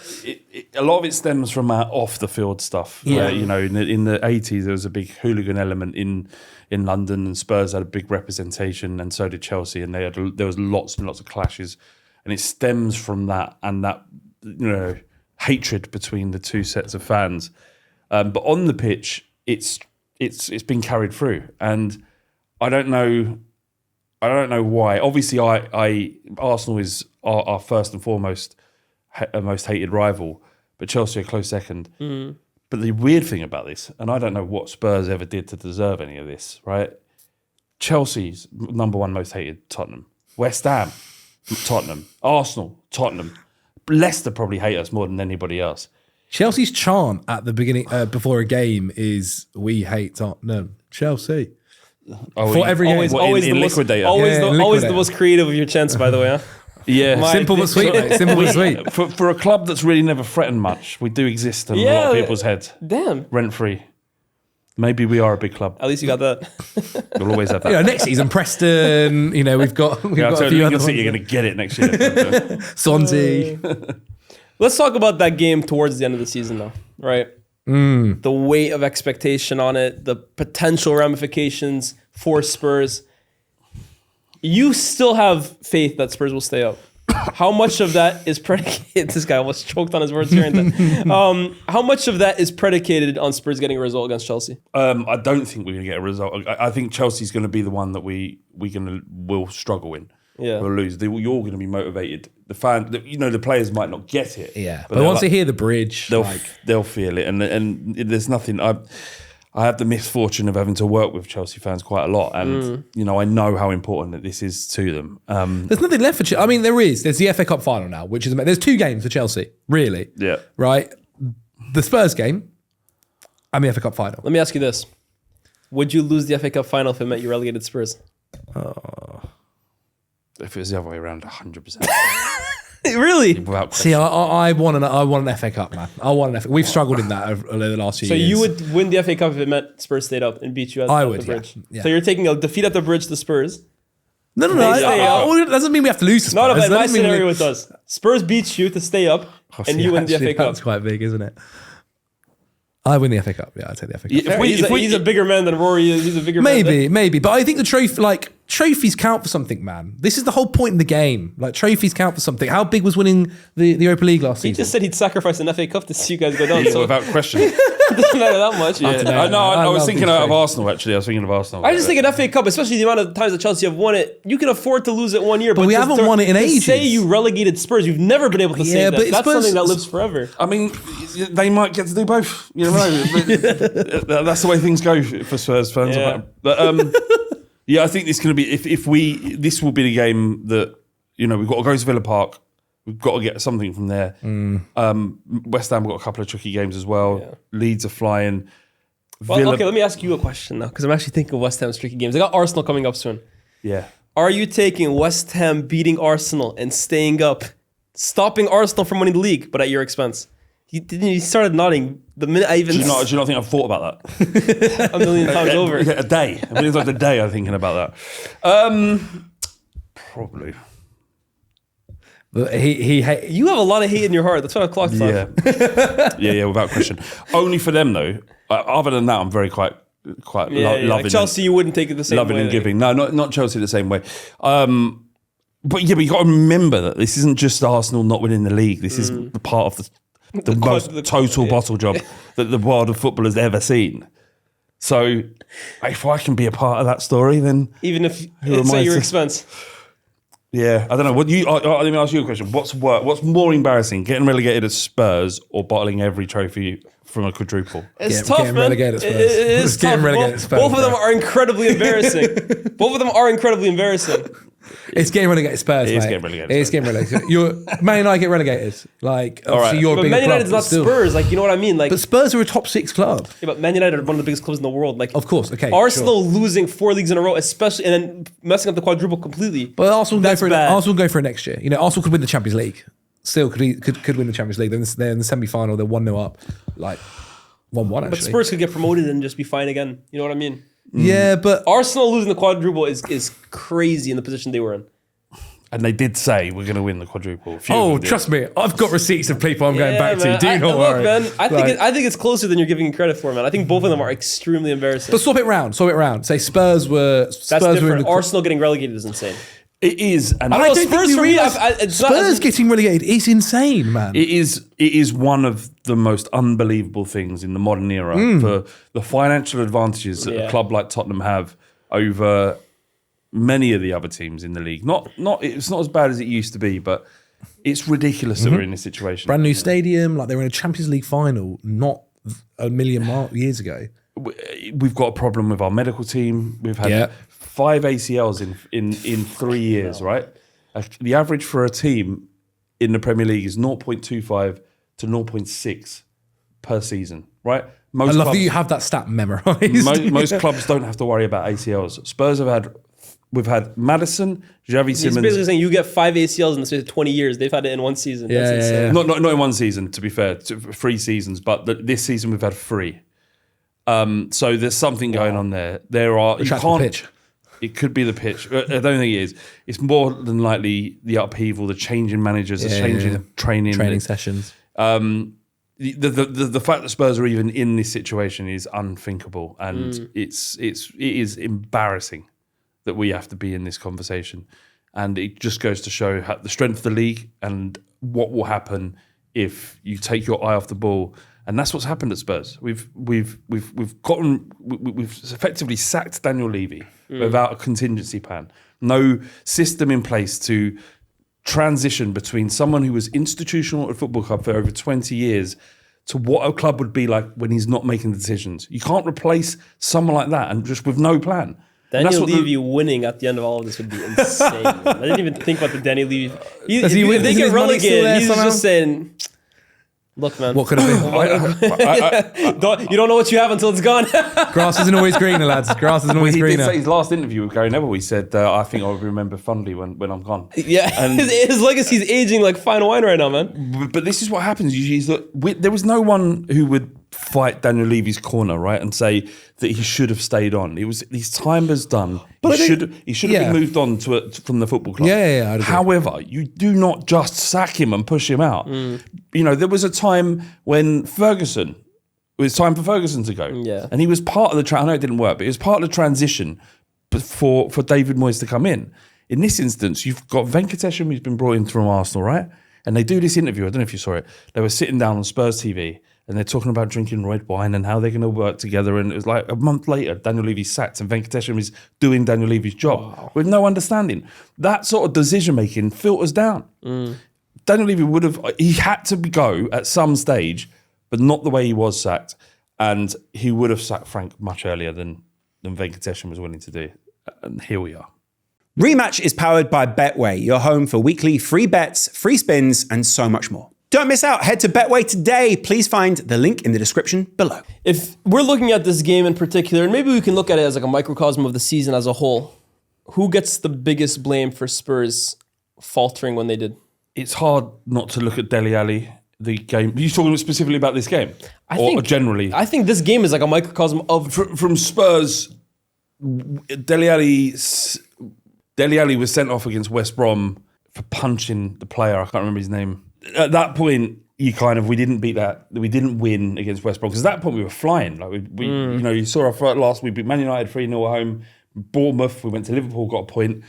a lot of it stems from off-the-field stuff. Yeah. Where, in the 80s, there was a big hooligan element in London, and Spurs had a big representation, and so did Chelsea, and there was lots and lots of clashes, and it stems from that and that hatred between the two sets of fans. But on the pitch, it's been carried through, and I don't know why. Obviously, Arsenal is our first and foremost most hated rival, but Chelsea are close second. Mm. But the weird thing about this, and I don't know what Spurs ever did to deserve any of this, right? Chelsea's number one most hated, Tottenham. West Ham, Tottenham. Arsenal, Tottenham. Leicester probably hate us more than anybody else. Chelsea's chant at the beginning, before a game, is "We hate Tottenham, Chelsea." For every game. Always the most creative of your chants, by the way. Huh? Yeah, simple but sweet. Mate. Simple but sweet. For a club that's really never threatened much, we do exist in a lot of people's heads. Damn, rent free. Maybe we are a big club. At least you got that. We'll always have that. Next season, Preston. We've got a few other. You're going to get it next year. Swansea. Let's talk about that game towards the end of the season, though. Right. The weight of expectation on it, the potential ramifications for Spurs. You still have faith that Spurs will stay up. How much of that is predicated? This guy almost choked on his words here and then. How much of that is predicated on Spurs getting a result against Chelsea? I don't think we're going to get a result. I think Chelsea's going to be the one that will struggle in. Yeah. We'll lose. You're going to be motivated. The players might not get it. Yeah, but once they hear the bridge, they'll feel it. And there's nothing. I have the misfortune of having to work with Chelsea fans quite a lot, and I know how important that this is to them. There's nothing left for Chelsea. I mean, there's the FA Cup final now, which is there's 2 games for Chelsea, really. Yeah. Right? The Spurs game and the FA Cup final. Let me ask you this. Would you lose the FA Cup final if it meant you relegated Spurs? If it was the other way around, 100%. Really? Without See, question. I want an FA Cup, man. I want an FA. We've struggled in that over the last few So years. you would win the FA Cup if it meant Spurs stayed up and beat you at, I at would, the bridge. yeah. So you're taking a defeat at the bridge to Spurs. No. They stay up. That doesn't mean we have to lose to Spurs. No, but That my doesn't mean scenario it does. Spurs beats you to stay up, and you win the FA Cup. That's quite big, isn't it? I win the FA Cup. Yeah, I'd take the FA Cup. If He's a bigger man than Rory is. He's a bigger man. Maybe. But I think the trophies count for something, man. This is the whole point in the game. Like, trophies count for something. How big was winning the Europa League last He season? just said he'd sacrifice an FA Cup to see you guys go down. Yeah, So without question. it doesn't matter that much. I was love thinking these of trophies. Arsenal, actually. I was thinking of Arsenal. I just think an FA Cup, especially the amount of times that Chelsea have won it, you can afford to lose it 1 year. But we haven't won it in to ages. Say you relegated Spurs, you've never been able to say Yeah, that. but That's Spurs- something that lives forever. I mean, they might get to do both. You know, but that's the way things go for Spurs fans. Yeah. But yeah, I think this is going to be this will be the game that we've got to go to Villa Park. We've got to get something from there. West Ham got a couple of tricky games as well. Yeah. Leeds are flying. Well, okay, let me ask you a question now, because I'm actually thinking of West Ham's tricky games. They got Arsenal coming up soon. Yeah. Are you taking West Ham beating Arsenal and staying up, stopping Arsenal from winning the league, but at your expense? He started nodding the minute I even... Do you not think I've thought about that? a million times over. A day. A million times a day I'm thinking about that. Probably. But You have a lot of hate in your heart. That's what I've clocked off. Yeah, without question. Only for them though. Other than that, I'm very quite loving. Like Chelsea, you wouldn't take it the same loving way. and giving. No, not Chelsea the same way. But you got to remember that this isn't just Arsenal not winning the league. This is the part of the most total bottle job that the world of football has ever seen. So if I can be a part of that story, then Even if Who it's am I at your to- expense. yeah, I don't know. Let me ask you a question. What's more embarrassing, getting relegated at Spurs or bottling every trophy from a quadruple? It's Getting tough, man. relegated at Spurs. It is It's getting tough. relegated at Spurs, Both of them bro. are incredibly embarrassing. Both of them are incredibly embarrassing. It's getting relegated Spurs, It mate. is getting relegated It is getting relegated. Man United get relegated. Like, obviously right. you're a But bigger Man club, United's but not still. Spurs. Like, you know what I mean? Like, But Spurs are a top 6 club. yeah, but Man United are one of the biggest clubs in the world. Like, Of course, okay. Arsenal losing 4 leagues in a row, especially, and then messing up the quadruple completely. But Arsenal go That's for it. bad. Arsenal go for it next year. Arsenal could win the Champions League. Still could win the Champions League. They're in the semi-final. They're 1-0 up. Like 1-1 actually. But Spurs could get promoted and just be fine again. You know what I mean? Yeah, but Arsenal losing the quadruple is crazy in the position they were in. And they did say we're going to win the quadruple. A few of oh, them did. trust me, I've got receipts of people I'm going back man. to. Do not worry. Man, I Like- think it's closer than you're giving it credit for, man. I think both of them are extremely embarrassing. But swap it round. Say Spurs were. That's Spurs were in different. the. Arsenal getting relegated is insane. It is, and I don't know, I don't think Spurs we for me, realise it's not- Spurs getting relegated is insane, man. it is one of the most unbelievable things in the modern era for the financial advantages that Yeah. a club like Tottenham have over many of the other teams in the league. It's not as bad as it used to be, but it's ridiculous that we're in this situation. Brand new stadium, like they were in a Champions League final not a million years ago. We've got a problem with our medical team. We've had Yeah. 5 ACLs in 3 years, right? The average for a team in the Premier League is 0.25 to 0.6 per season, right? I love that you have that stat memorized. Most clubs don't have to worry about ACLs. Spurs we've had Maddison, Xavi He's Simons. basically saying you get 5 ACLs in the space of 20 years. They've had it in one season. That's Yeah, yeah, insane. yeah. Not in one season, to be fair, 3 seasons, but this season we've had 3. So there's something going on there. Attractive pitch. It could be the pitch. I don't think it is. It's more than likely the upheaval, the change in managers, the change in training sessions. The fact that Spurs are even in this situation is unthinkable, and it is embarrassing that we have to be in this conversation, and it just goes to show the strength of the league and what will happen if you take your eye off the ball. And that's what's happened at Spurs. We've effectively sacked Daniel Levy without a contingency plan, no system in place to transition between someone who was institutional at a football club for over 20 years to what a club would be like when he's not making decisions. You can't replace someone like that and just with no plan. And that's Daniel what the- Levy winning at the end of all of this would be insane. I didn't even think about the Danny Levy. Does he If win- they is get his money still relegated, there he's somehow? just saying, Look, man. What could have been? You don't know what you have until it's gone. Grass isn't always greener, lads. Grass isn't always He did greener. say his last interview with Gary Neville, he said, I think I'll remember fondly when I'm gone. Yeah, And- his legacy's aging like fine wine right now, man. But this is what happens usually is that there was no one who would fight Daniel Levy's corner, right, and say that he should have stayed on. It was his time was done. But He should have been moved on from the football club. Yeah, I'd agree. However, you do not just sack him and push him out. You know, there was a time when it was time for Ferguson to go. Yeah. And he was part of the I know it didn't work, but it was part of the transition for David Moyes to come in. In this instance, you've got Venkatesham who's been brought in from Arsenal, right? And they do this interview. I don't know if you saw it. They were sitting down on Spurs TV and they're talking about drinking red wine and how they're going to work together. And it was like a month later, Daniel Levy's sacked and Venkatesham is doing Daniel Levy's job with no understanding. That sort of decision-making filters down. Daniel Levy he had to go at some stage, but not the way he was sacked. And he would have sacked Frank much earlier than Venkatesham was willing to do. And here we are. Rematch is powered by Betway, your home for weekly free bets, free spins, and so much more. Don't miss out. Head to Betway today. Please find the link in the description below. If we're looking at this game in particular, and maybe we can look at it as like a microcosm of the season as a whole, who gets the biggest blame for Spurs faltering when they did? It's hard not to look at Dele Alli, the game. Are you talking specifically about this game? Or generally? I think this game is like a microcosm of... From Spurs, Dele Alli was sent off against West Brom for punching the player. I can't remember his name. At that point, we didn't beat that. We didn't win against West Brom because at that point we were flying. Like you saw our first last. We beat Man United 3-0 at home. Bournemouth. We went to Liverpool, got a point.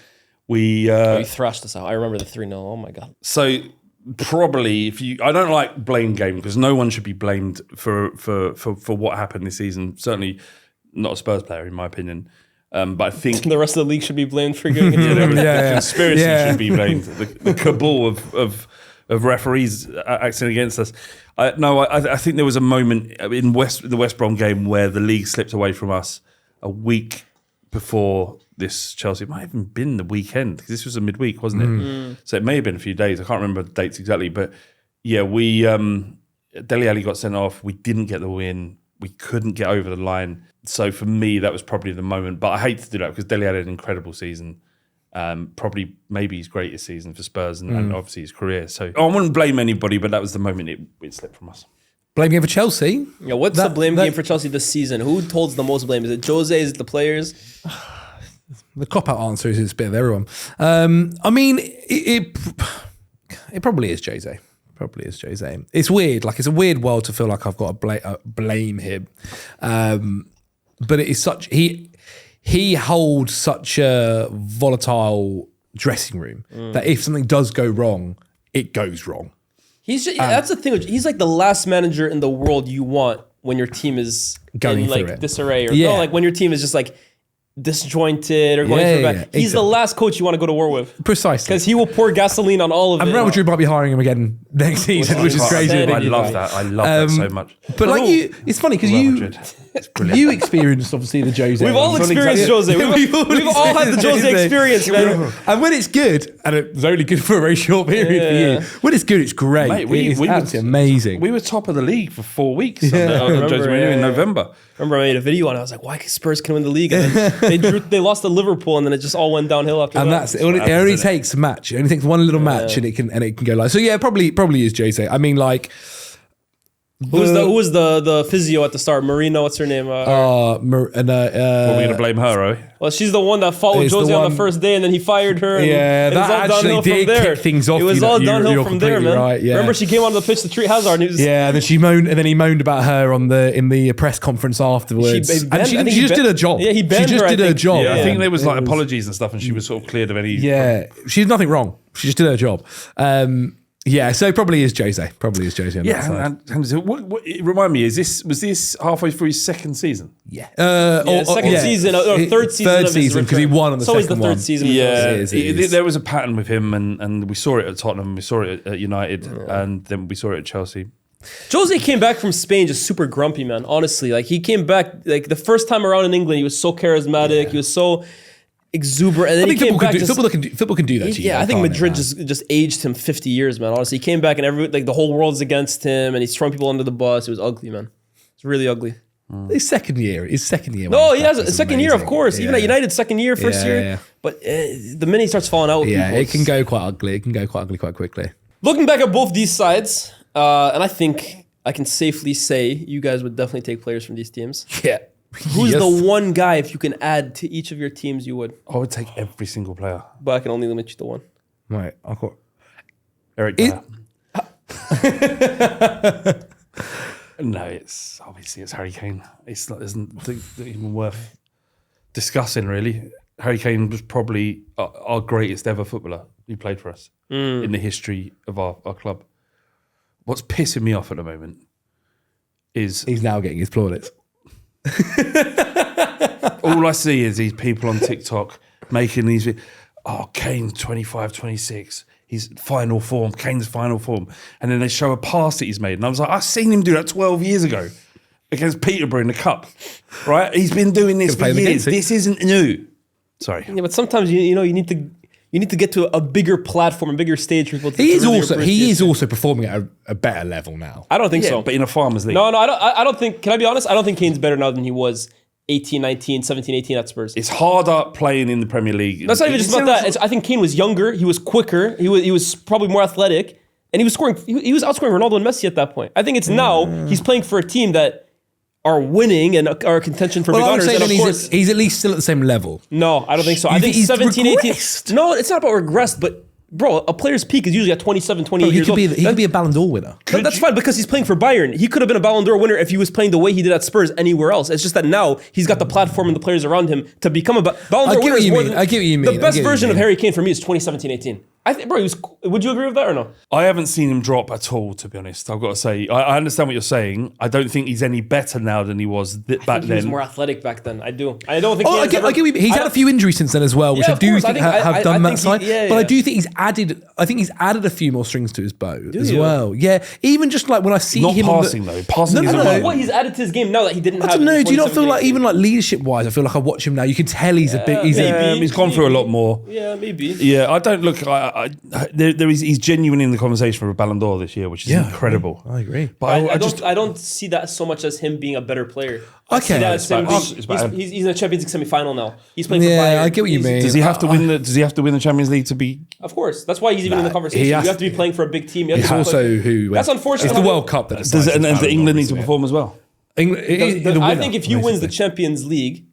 We thrashed us out. I remember the 3-0. Oh my god. So probably I don't like blame game because no one should be blamed for what happened this season. Certainly not a Spurs player, in my opinion. But I think the rest of the league should be blamed for going into the conspiracy should be blamed. The cabal of referees acting against us. I think there was a moment in the West Brom game where the league slipped away from us a week before this Chelsea. It might have even been the weekend because this was a midweek, wasn't it? So it may have been a few days. I can't remember the dates exactly, but yeah, Dele Alli got sent off. We didn't get the win. We couldn't get over the line. So for me, that was probably the moment. But I hate to do that because Dele had an incredible season. Probably maybe his greatest season for Spurs and obviously his career. So I wouldn't blame anybody, but that was the moment it slipped from us. Blame game for Chelsea? Yeah, what's the blame game for Chelsea this season? Who holds the most blame? Is it Jose? Is it the players? The cop-out answer is it's a bit of everyone. I mean, it probably is Jose. Probably is Jose. It's weird. Like, it's a weird world to feel like I've got to blame him. But it is such... He holds such a volatile dressing room that if something does go wrong, it goes wrong. He's just, that's the thing. He's like the last manager in the world you want when your team is going in through like it. disarray, or no, like when your team is just like disjointed or going through bad. He's the last coach you want to go to war with. Precisely. Because he will pour gasoline on all of it. And Real Madrid might be hiring him again next season, which is crazy. I love that. I love that so much. But like it's funny because you experienced obviously the Jose. We've all experienced Jose. We've all had the Jose experience, man. And when it's good, and it was only good for a very short period for you. When it's good, it's great. Mate, it's absolutely amazing. We were top of the league for 4 weeks under Jose Mourinho in November. Remember I made a video on it. I was like, why can Spurs can win the league? And then they lost to Liverpool, and then it just all went downhill after that. And that's it. It only takes a match. It only takes one little match, and it can go like. So yeah, probably is Jose. I mean, like. Who was the physio at the start? Marino, what's her name? Are we going to blame her, are we? Well, she's the one that followed Jose on the first day, and then he fired her. Yeah, that actually did kick things off. It was all downhill from there, man. Right, yeah. Remember, she came onto the pitch to treat Hazard. And and then he moaned about her in the press conference afterwards. She just did her job. Yeah, he banned her. She just did her job. Yeah, I think there was like apologies and stuff, and she was sort of cleared of any. Yeah, she did nothing wrong. She just did her job. Yeah, so probably is Jose. Probably is Jose on that side. Remind me, was this halfway through his second season? Yeah. Second season, or third season. Third season, because he won on the second one. It's always the third season. Yeah, there was a pattern with him, and we saw it at Tottenham, we saw it at United, and then we saw it at Chelsea. Jose came back from Spain just super grumpy, man. Honestly, like he came back like the first time around in England, he was so charismatic. He was so... exuberant. And then I think he came back. football can do that to you. Yeah, I think can't it, Madrid man? just aged him 50 years, man. Honestly, he came back and the whole world's against him, and he's throwing people under the bus. It was ugly, man. It's really ugly. His second year. No, he has a second year, of course. Even at United, second year, first year. Yeah. But the minute he starts falling out with people, it can go quite ugly. It can go quite ugly quite quickly. Looking back at both these sides, and I think I can safely say you guys would definitely take players from these teams. Yeah. Who's the one guy, if you can add to each of your teams, you would? I would take every single player. But I can only limit you to one. Right. I've got Eric Dyer. No, it's Harry Kane. It's not isn't even worth discussing, really. Harry Kane was probably our greatest ever footballer who played for us in the history of our club. What's pissing me off at the moment is he's now getting his plaudits. all I see is these people on TikTok making these, Kane 25, 26. His final form, Kane's final form. And then they show a pass that he's made. And I was like, I've seen him do that 12 years ago against Peterborough in the Cup. Right? He's been doing this for years. This isn't new. Sorry. Yeah, but sometimes you need to get to a bigger platform, a bigger stage for people to He really is also performing at a better level now. I don't think so. But in a Farmers League. No, I don't think, can I be honest? I don't think Kane's better now than he was 18, 19, 17, 18 at Spurs. It's harder playing in the Premier League. That's not even just about that. I think Kane was younger. He was quicker. He was probably more athletic. And he was scoring. He was outscoring Ronaldo and Messi at that point. I think it's now he's playing for a team that are winning and are a contention for big honors. And of course, he's at least still at the same level. No, I don't think so. I think 17, 18. No, it's not about regressed, but bro, a player's peak is usually at 27, 28 years old. He could be a Ballon d'Or winner. That's fine because he's playing for Bayern. He could have been a Ballon d'Or winner if he was playing the way he did at Spurs anywhere else. It's just that now he's got the platform and the players around him to become a Ballon d'Or winner. I get what you mean. The best version of Harry Kane for me is 2017, 18. I think, bro, would you agree with that or no? I haven't seen him drop at all, to be honest. I've got to say, I understand what you're saying. I don't think he's any better now than he was back then. He was more athletic back then. I do. I don't think. I get what you mean. He's had a few injuries since then as well, which I do think have done that side. But I do think he's added. I think he's added a few more strings to his bow as well. Yeah, even just like when I see him passing though. Passing is what he's added to his game now that he didn't have. I don't know. Do you not feel like even like leadership wise? I feel like I watch him now. You can tell he's a bit. He's gone through a lot more. Yeah, maybe. Yeah, I don't look. He's genuine in the conversation for a Ballon d'Or this year, which is incredible. I agree. But I don't see that so much as him being a better player. Okay, he's in a Champions League semi-final now. He's playing for Bayern. I get what you mean. Does he have to win the Champions League to be? Of course, that's why he's even in the conversation. You have to be playing for a big team. It's also who. That's unfortunate. It's the World Cup that decides. And England need to perform as well. I think if he wins the Champions League,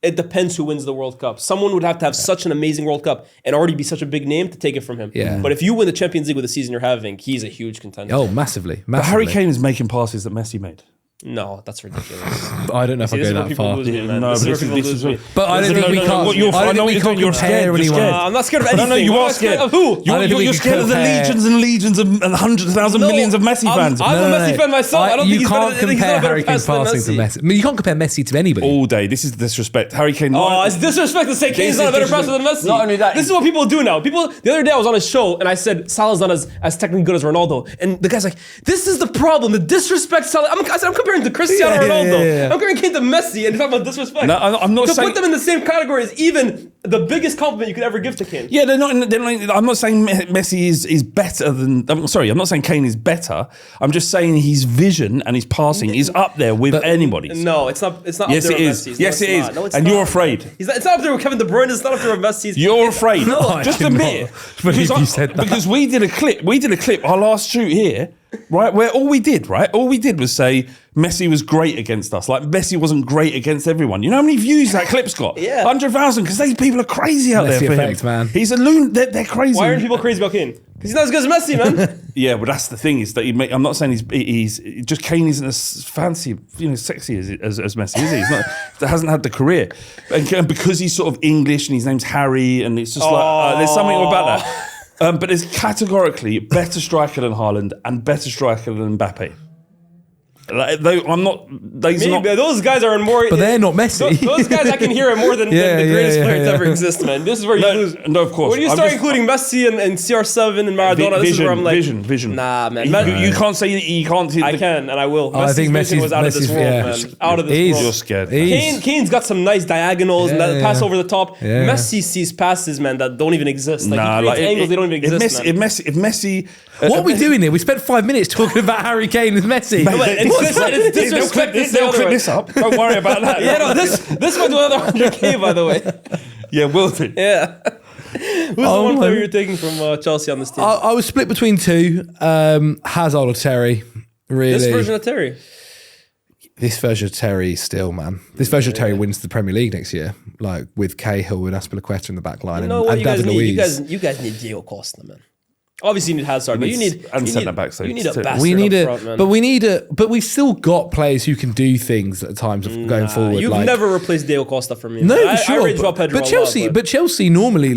it depends who wins the World Cup. Someone would have to have such an amazing World Cup and already be such a big name to take it from him. Yeah. But if you win the Champions League with the season you're having, he's a huge contender. Oh, massively. But Harry Kane is making passes that Messi made. No, that's ridiculous. I don't know if I go that far. But I don't think we can't. I don't think we can't compare anyone. I'm not scared of anything. No, you are scared of who? You're scared of the legions and legions and hundreds of thousands, millions of Messi fans. I'm a Messi fan myself. I don't think you can't compare Harry Kane's passing to Messi. I mean, you can't compare Messi to anybody. All day. This is disrespect. Harry Kane. Oh, it's disrespect to say Kane's not a better passer than Messi. Not only that. This is what people do now. The other day I was on a show and I said Salah's not as technically good as Ronaldo, and the guy's like, "This is the problem. The disrespect Salah." I said, I'm comparing to Cristiano Ronaldo. I'm comparing Kane to Messi and talking about disrespect. No, I'm not saying put them in the same category is even the biggest compliment you could ever give to Kane. Yeah, they're not. I'm not saying Messi is better than. I'm sorry, I'm not saying Kane is better. I'm just saying his vision and his passing is up there with anybody's. No, it's not. It's not. Yes, up there it with is. Messi's. Yes, it is. No, it's and not. you're afraid. It's not up there with Kevin De Bruyne. It's not up there with Messi's. You're afraid. No, just admit it. You said that. Because we did a clip. Our last shoot here. Right, where all we did was say Messi was great against us. Like Messi wasn't great against everyone. You know how many views that clip's got? Yeah. 100,000, because these people are crazy out there for effect, him. Man. He's a loon. They're crazy. Why aren't people crazy about Kane? Because he's not as good as Messi, man. Yeah, but that's the thing is that I'm not saying he's just Kane isn't as fancy, sexy as Messi, is he? He's not. That hasn't had the career, and because he's sort of English and his name's Harry, and it's just like there's something about that. But it's categorically better striker than Haaland and better striker than Mbappe. Like, I'm not. Those guys are in more. But they're not Messi. Those guys I can hear are more than the greatest players ever exist, man. This is where you lose. No, of course. When you start including Messi and CR7 and Maradona, this is where I'm like, vision. Nah, man. You can't say you can't. I can and I will. I think Messi was out of this world, man. Out of this world. You're scared. Kane's got some nice diagonals and that pass over the top. Yeah. Messi sees passes, man, that don't even exist. Like he creates angles, they don't even exist. If Messi, what are we doing here? We spent 5 minutes talking about Harry Kane and Messi. It's disrespect. They'll clip this up. Don't worry about that. Yeah, no, this went to another 100K, by the way. Yeah, will do. Yeah. Who's the one player you're taking from Chelsea on this team? I was split between two, Hazard or Terry. Really, This version of Terry. This version of Terry still, man. This version of Terry wins the Premier League next year, like with Cahill and Aspilicueta in the back line, You know what and you guys David need? Luiz. You guys need Diego Costa, man. Obviously, you need Hazard, but you need centre-backs, though. You need a We bastard but we've still got players who can do things at times of going forward. You've never replaced Diego Costa for me. No, man. for sure. I rate Joao Pedro but a Chelsea, lot, but Chelsea normally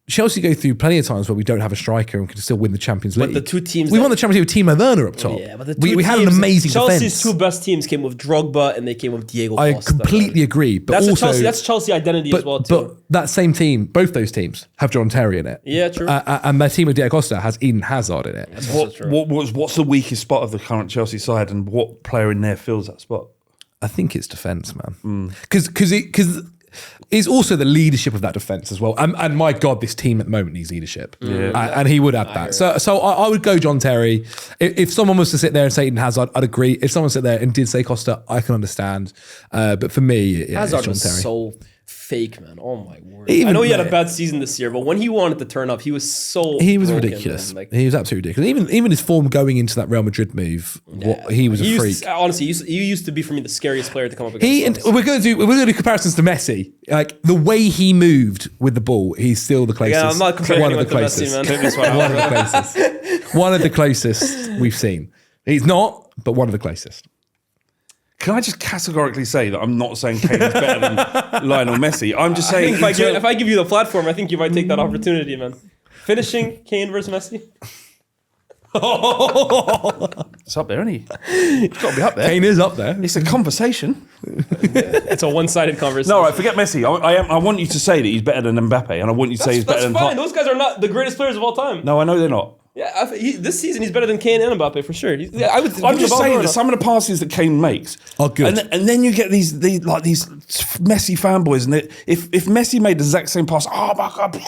Chelsea go through plenty of times where we don't have a striker and can still win the Champions League. the two teams we that- won the Champions League with Timo Werner up top. Yeah, but the we had an amazing Chelsea's defense. two best teams came with Drogba and they came with Diego I Costa. completely agree, but That's Chelsea identity as well too. But that same team, both those teams have John Terry in it. Yeah, true. And their team with Diego Costa has Eden Hazard in it. What's the weakest spot of the current Chelsea side, and what player in there fills that spot? I think it's defence, man. Because it's also the leadership of that defence as well. And my God, this team at the moment needs leadership. Yeah. And he would add that. So I would go John Terry. If someone was to sit there and say Eden Hazard, I'd agree. If someone sit there and did say Costa, I can understand. But for me, Hazard it's John was Terry. so fake, man. Oh my word! I know he had a bad season this year, but when he wanted to turn up, he was so He was broken, ridiculous. man. Like, He was absolutely ridiculous. Even his form going into that Real Madrid move, he was a freak. Honestly, he used to be for me the scariest player to come up against. We're going to do comparisons to Messi. Like the way he moved with the ball, he's still the closest. Yeah, I'm not comparing one of anyone the to Messi, closest. man. One of the closest. One of the closest we've seen. He's not, but one of the closest. Can I just categorically say that I'm not saying Kane is better than Lionel Messi? I'm just saying if I give you the platform, I think you might take that opportunity, man. Finishing Kane versus Messi. It's up there, isn't he? It's got to be up there. Kane is up there. It's a conversation. It's a one-sided conversation. No, all right, forget Messi. I want you to say that he's better than Mbappe, and I want you to say he's better than. That's fine. Those guys are not the greatest players of all time. No, I know they're not. Yeah, this season he's better than Kane and Mbappe for sure. I'm just saying that some of the passes that Kane makes are good, and then you get these Messi fanboys, and if Messi made the exact same pass, oh my God,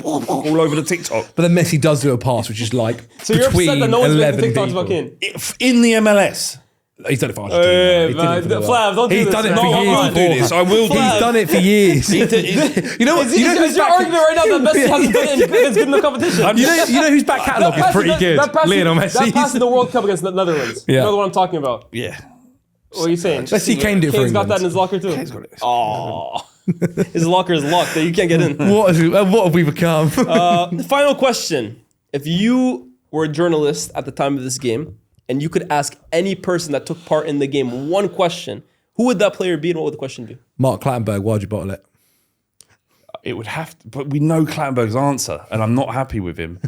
all over the TikTok. But then Messi does do a pass, which is like so you're upset that no one's making 11 TikToks people. about Kane? In the MLS. He's done it for Argentina. Flav, don't do He's this. done it man. for years. I will do this. I will do He's this. done it for years. You know what? Is your argument right now that Messi hasn't done it against good enough competition? You know whose back catalogue is pretty good? Lionel That Messi. pass in the World Cup against the Netherlands. Yeah. You know what I'm talking about? Yeah. What are you saying? Let's see Kane do it for Kane's got England. that in his locker too. Kane's got it. Oh, his locker is locked. You can't get in. What have we become? The final question. If you were a journalist at the time of this game and you could ask any person that took part in the game one question, who would that player be and what would the question be? Mark Clattenburg, why'd you bottle it? It would have to, but we know Clattenburg's answer, and I'm not happy with him.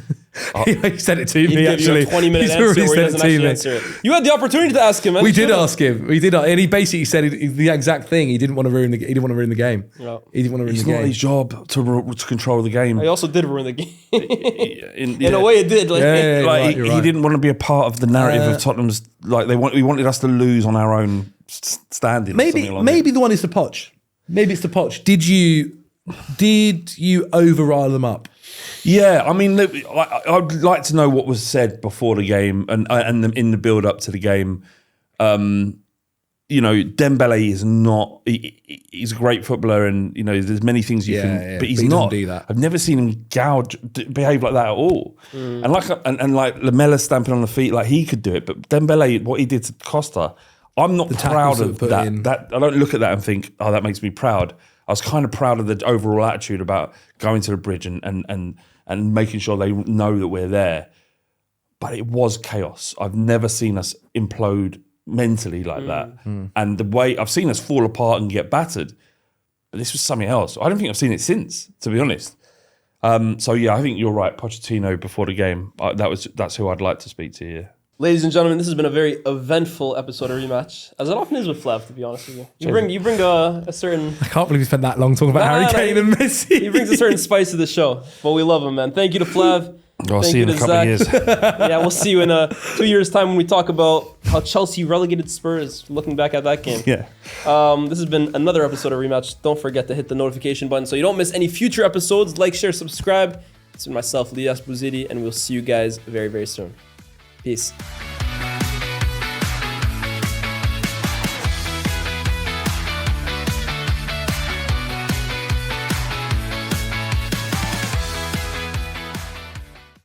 He said it to me, He'd give actually. you a 20-minute He's answer already where he said doesn't it to actually me. answer it. You had the opportunity to ask him. Man. We did ask him. And he basically said the exact thing. He didn't want to ruin the game. No. He didn't want to ruin It's the not game. his job to control the game. He also did ruin the game. In In a way, it did. Like, Yeah, Like you're he right. didn't want to be a part of the narrative of Tottenham's. Like he wanted us to lose on our own standing. Maybe the one is to Poch. Maybe it's to Poch. Did you over-rile them up? Yeah, I mean, I'd like to know what was said before the game and in the build-up to the game. You know, Dembele is not. He's a great footballer, and you know, there's many things you can. But he's he not. doesn't do that. I've never seen him behave like that at all. And like Lamella stamping on the feet, like he could do it. But Dembele, what he did to Costa, I'm not proud of that. That I don't look at that and think, oh, that makes me proud. I was kind of proud of the overall attitude about going to the bridge and making sure they know that we're there. But it was chaos. I've never seen us implode mentally like that. And the way I've seen us fall apart and get battered, but this was something else. I don't think I've seen it since, to be honest. So yeah, I think you're right. Pochettino before the game, that's who I'd like to speak to. Yeah. Ladies and gentlemen, this has been a very eventful episode of Rematch, as it often is with Flav, to be honest with you. You bring a certain... I can't believe we spent that long talking about Harry Kane and Messi. He brings a certain spice to the show, but we love him, man. Thank you to Flav. I'll see you in a couple of years. Yeah, we'll see you in 2 years' time when we talk about how Chelsea relegated Spurs, looking back at that game. Yeah. This has been another episode of Rematch. Don't forget to hit the notification button so you don't miss any future episodes. Like, share, subscribe. It's been myself, Lias Bouzidi, and we'll see you guys very, very soon. Peace.